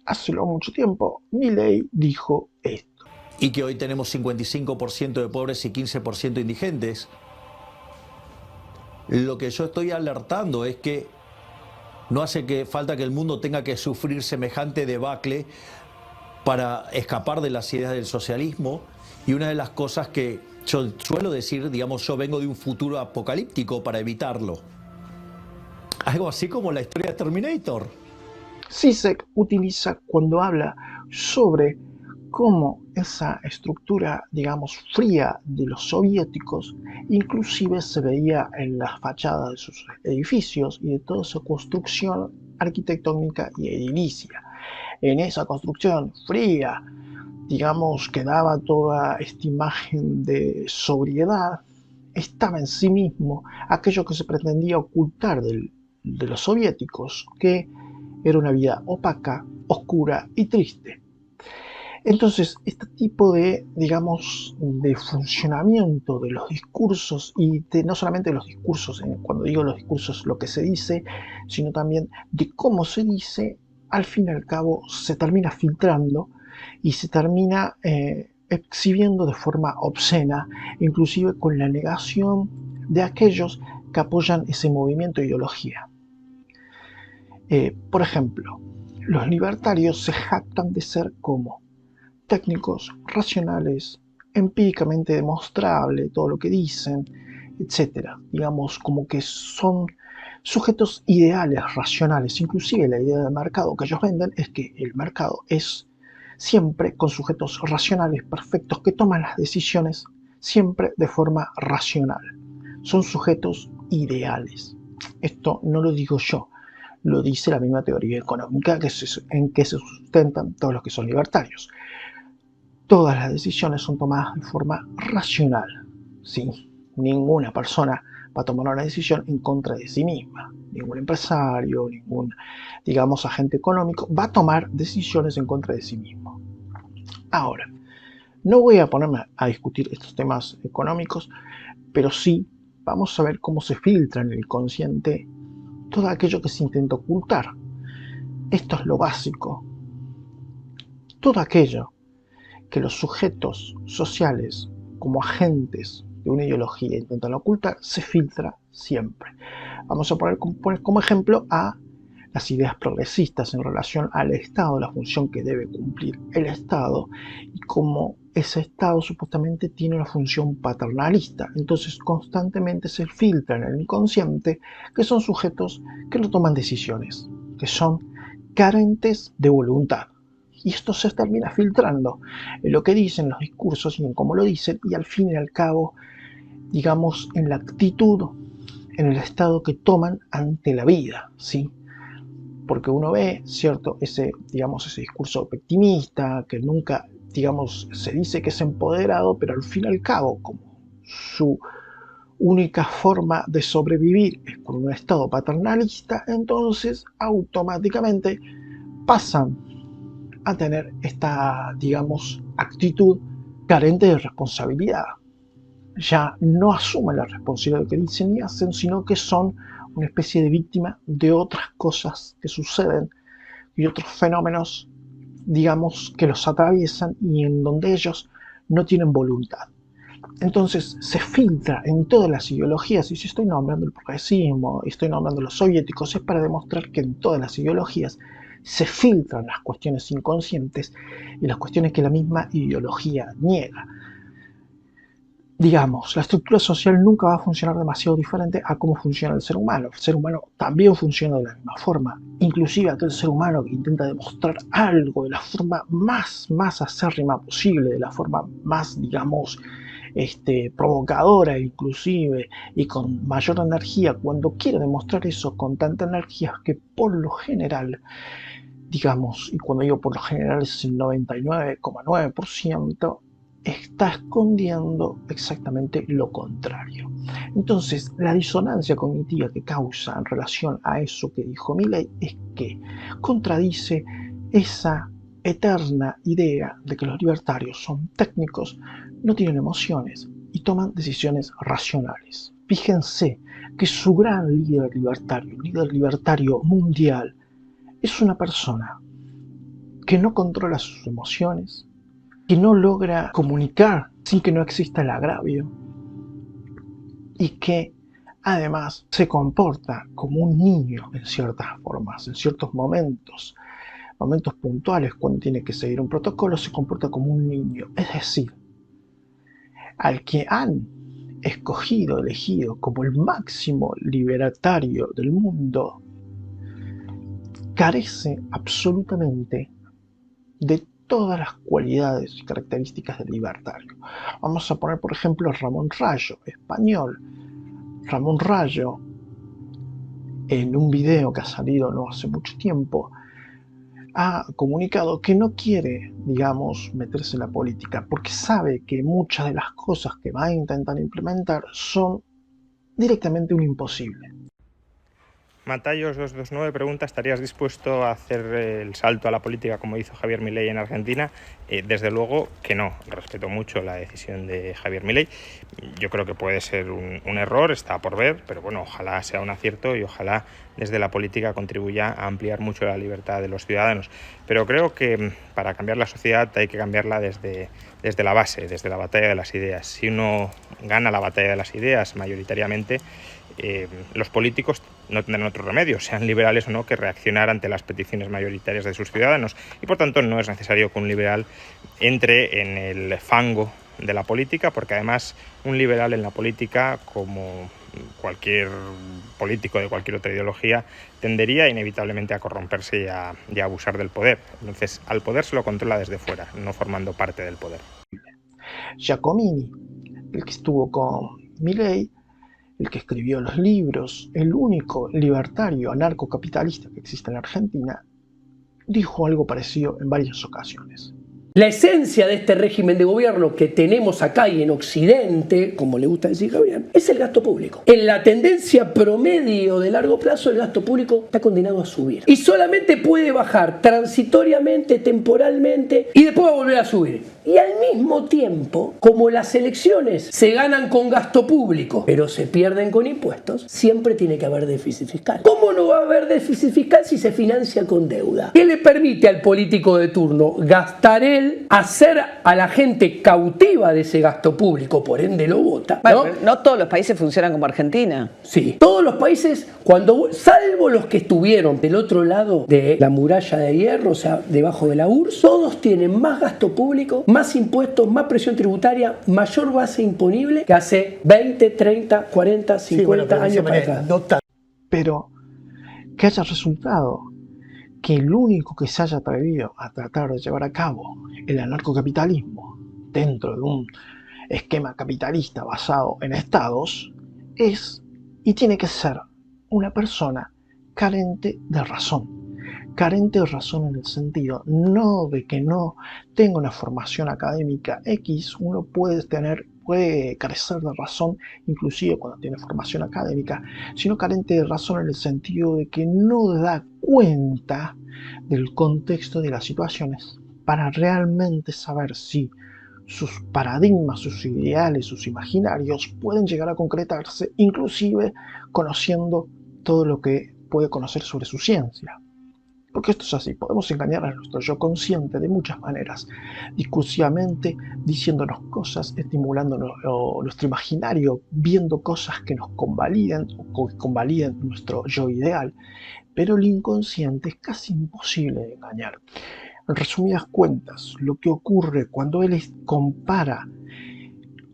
hace no mucho tiempo, Milei dijo esto. Y que hoy tenemos 55% de pobres y 15% indigentes. Lo que yo estoy alertando es que no hace falta que el mundo tenga que sufrir semejante debacle para escapar de las ideas del socialismo. Y una de las cosas que yo suelo decir, digamos, yo vengo de un futuro apocalíptico para evitarlo. Algo así como la historia de Terminator. Zizek utiliza cuando habla sobre cómo esa estructura, digamos, fría de los soviéticos, inclusive se veía en las fachadas de sus edificios y de toda su construcción arquitectónica y edilicia. En esa construcción fría, digamos, que daba toda esta imagen de sobriedad, estaba en sí mismo aquello que se pretendía ocultar de los soviéticos, que era una vida opaca, oscura y triste. Entonces, este tipo de, digamos, de funcionamiento de los discursos, y no solamente de los discursos, cuando digo los discursos, lo que se dice, sino también de cómo se dice, al fin y al cabo se termina filtrando y se termina exhibiendo de forma obscena, inclusive con la negación de aquellos que apoyan ese movimiento de ideología. Por ejemplo, los libertarios se jactan de ser como técnicos, racionales, empíricamente demostrable todo lo que dicen, etcétera. Digamos, como que son sujetos ideales, racionales. Inclusive la idea del mercado que ellos venden es que el mercado es siempre con sujetos racionales, perfectos, que toman las decisiones siempre de forma racional. Son sujetos ideales. Esto no lo digo yo, lo dice la misma teoría económica en que se sustentan todos los que son libertarios. Todas las decisiones son tomadas de forma racional. ¿Sí? Ninguna persona va a tomar una decisión en contra de sí misma. Ningún empresario, ningún, digamos, agente económico va a tomar decisiones en contra de sí mismo. Ahora, no voy a ponerme a discutir estos temas económicos, pero sí vamos a ver cómo se filtra en el consciente todo aquello que se intenta ocultar. Esto es lo básico. Todo aquello que los sujetos sociales, como agentes de una ideología, intentan ocultar, se filtra siempre. Vamos a poner como ejemplo a las ideas progresistas en relación al Estado, la función que debe cumplir el Estado y cómo ese Estado supuestamente tiene una función paternalista. Entonces constantemente se filtra en el inconsciente que son sujetos que no toman decisiones, que son carentes de voluntad. Y esto se termina filtrando en lo que dicen los discursos y en cómo lo dicen, y al fin y al cabo, digamos, en la actitud, en el estado que toman ante la vida, ¿sí? Porque uno ve, ¿cierto?, digamos, ese discurso optimista, que nunca, digamos, se dice que es empoderado, pero al fin y al cabo, como su única forma de sobrevivir es con un estado paternalista, entonces automáticamente pasan a tener esta, digamos, actitud carente de responsabilidad. Ya no asumen la responsabilidad de lo que dicen y hacen, sino que son una especie de víctima de otras cosas que suceden y otros fenómenos, digamos, que los atraviesan y en donde ellos no tienen voluntad. Entonces se filtra en todas las ideologías, y si estoy nombrando el progresismo, y estoy nombrando los soviéticos, es para demostrar que en todas las ideologías se filtran las cuestiones inconscientes y las cuestiones que la misma ideología niega. Digamos, la estructura social nunca va a funcionar demasiado diferente a cómo funciona el ser humano. El ser humano también funciona de la misma forma. Inclusive aquel ser humano que intenta demostrar algo de la forma más acérrima posible, de la forma más, digamos, provocadora inclusive, y con mayor energía, cuando quiere demostrar eso con tanta energía, que por lo general, digamos, y cuando digo por lo general es el 99,9%, está escondiendo exactamente lo contrario. Entonces, la disonancia cognitiva que causa en relación a eso que dijo Milei es que contradice esa eterna idea de que los libertarios son técnicos, no tienen emociones y toman decisiones racionales. Fíjense que su gran líder libertario mundial, es una persona que no controla sus emociones, que no logra comunicar sin que no exista el agravio y que además se comporta como un niño en ciertas formas, en ciertos momentos puntuales cuando tiene que seguir un protocolo, se comporta como un niño. Es decir, al que han elegido como el máximo libertario del mundo, carece absolutamente de todas las cualidades y características del libertario. Vamos a poner, por ejemplo, a Ramón Rayo, español. Ramón Rayo, en un video que ha salido no hace mucho tiempo, ha comunicado que no quiere, digamos, meterse en la política porque sabe que muchas de las cosas que va a intentar implementar son directamente un imposible. Matayos 229 pregunta, ¿estarías dispuesto a hacer el salto a la política como hizo Javier Milei en Argentina? Desde luego que no. Respeto mucho la decisión de Javier Milei. Yo creo que puede ser un error, está por ver, pero bueno, ojalá sea un acierto y ojalá desde la política contribuya a ampliar mucho la libertad de los ciudadanos. Pero creo que para cambiar la sociedad hay que cambiarla desde la base, desde la batalla de las ideas. Si uno gana la batalla de las ideas mayoritariamente, los políticos no tendrán otro remedio, sean liberales o no, que reaccionar ante las peticiones mayoritarias de sus ciudadanos. Y por tanto no es necesario que un liberal entre en el fango de la política, porque además un liberal en la política, como cualquier político de cualquier otra ideología, tendería inevitablemente a corromperse y a abusar del poder. Entonces, al poder se lo controla desde fuera, no formando parte del poder. Giacomini, el que estuvo con Milei, el que escribió los libros, el único libertario anarcocapitalista que existe en la Argentina, dijo algo parecido en varias ocasiones. La esencia de este régimen de gobierno que tenemos acá y en Occidente, como le gusta decir Javier, es el gasto público. En la tendencia promedio de largo plazo, el gasto público está condenado a subir. Y solamente puede bajar transitoriamente, temporalmente, y después va a volver a subir. Y al mismo tiempo, como las elecciones se ganan con gasto público, pero se pierden con impuestos, siempre tiene que haber déficit fiscal. ¿Cómo no va a haber déficit fiscal si se financia con deuda? ¿Qué le permite al político de turno? Gastar él, hacer a la gente cautiva de ese gasto público, por ende lo vota. Bueno, pero no todos los países funcionan como Argentina. Sí, todos los países, salvo los que estuvieron del otro lado de la muralla de hierro, o sea, debajo de la URSS, todos tienen más gasto público, más impuestos, más presión tributaria, mayor base imponible que hace 20, 30, 40, 50 años para atrás. Pero que haya resultado que el único que se haya atrevido a tratar de llevar a cabo el anarcocapitalismo dentro de un esquema capitalista basado en estados es y tiene que ser una persona carente de razón. Carente de razón en el sentido no de que no tenga una formación académica X, uno puede carecer de razón inclusive cuando tiene formación académica, sino carente de razón en el sentido de que no da cuenta del contexto de las situaciones para realmente saber si sus paradigmas, sus ideales, sus imaginarios pueden llegar a concretarse, inclusive conociendo todo lo que puede conocer sobre su ciencia. Porque esto es así, podemos engañar a nuestro yo consciente de muchas maneras, discursivamente, diciéndonos cosas, estimulando nuestro imaginario, viendo cosas que nos convaliden o que convaliden nuestro yo ideal, pero el inconsciente es casi imposible de engañar. En resumidas cuentas, lo que ocurre cuando él compara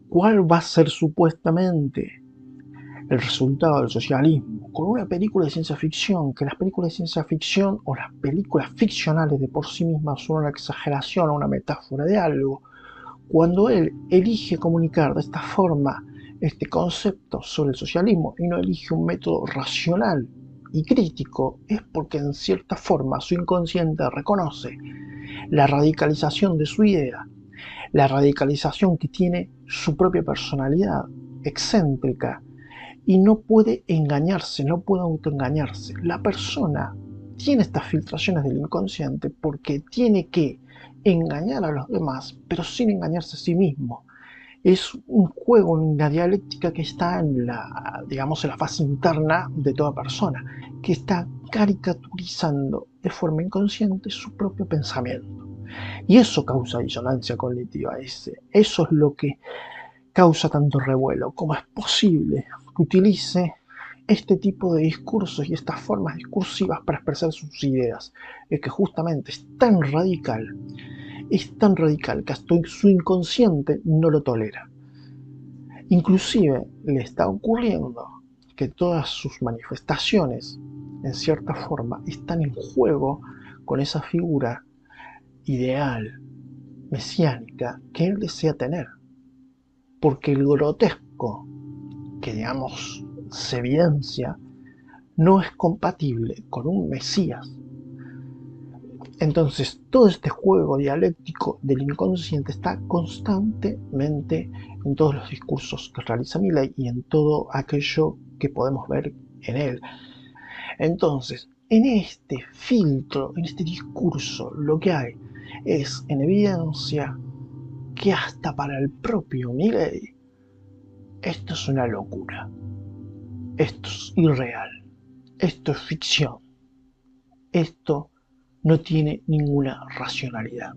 cuál va a ser supuestamente el resultado del socialismo con una película de ciencia ficción, que las películas de ciencia ficción o las películas ficcionales de por sí mismas son una exageración o una metáfora de algo, cuando él elige comunicar de esta forma este concepto sobre el socialismo y no elige un método racional y crítico, es porque en cierta forma su inconsciente reconoce la radicalización de su idea, la radicalización que tiene su propia personalidad excéntrica, y no puede engañarse, no puede autoengañarse. La persona tiene estas filtraciones del inconsciente porque tiene que engañar a los demás, pero sin engañarse a sí mismo. Es un juego, una dialéctica que está en la, digamos, en la fase interna de toda persona, que está caricaturizando de forma inconsciente su propio pensamiento. Y eso causa disonancia cognitiva, eso es lo que causa tanto revuelo. ¿Cómo es posible que utilice este tipo de discursos y estas formas discursivas para expresar sus ideas? Es que justamente es tan radical que hasta su inconsciente no lo tolera. Inclusive le está ocurriendo que todas sus manifestaciones, en cierta forma, están en juego con esa figura ideal, mesiánica, que él desea tener. Porque el grotesco que, digamos, se evidencia no es compatible con un Mesías. Entonces, todo este juego dialéctico del inconsciente está constantemente en todos los discursos que realiza Milei y en todo aquello que podemos ver en él. Entonces, en este filtro, en este discurso, lo que hay es en evidencia que hasta para el propio Milei esto es una locura, esto es irreal, esto es ficción, esto no tiene ninguna racionalidad.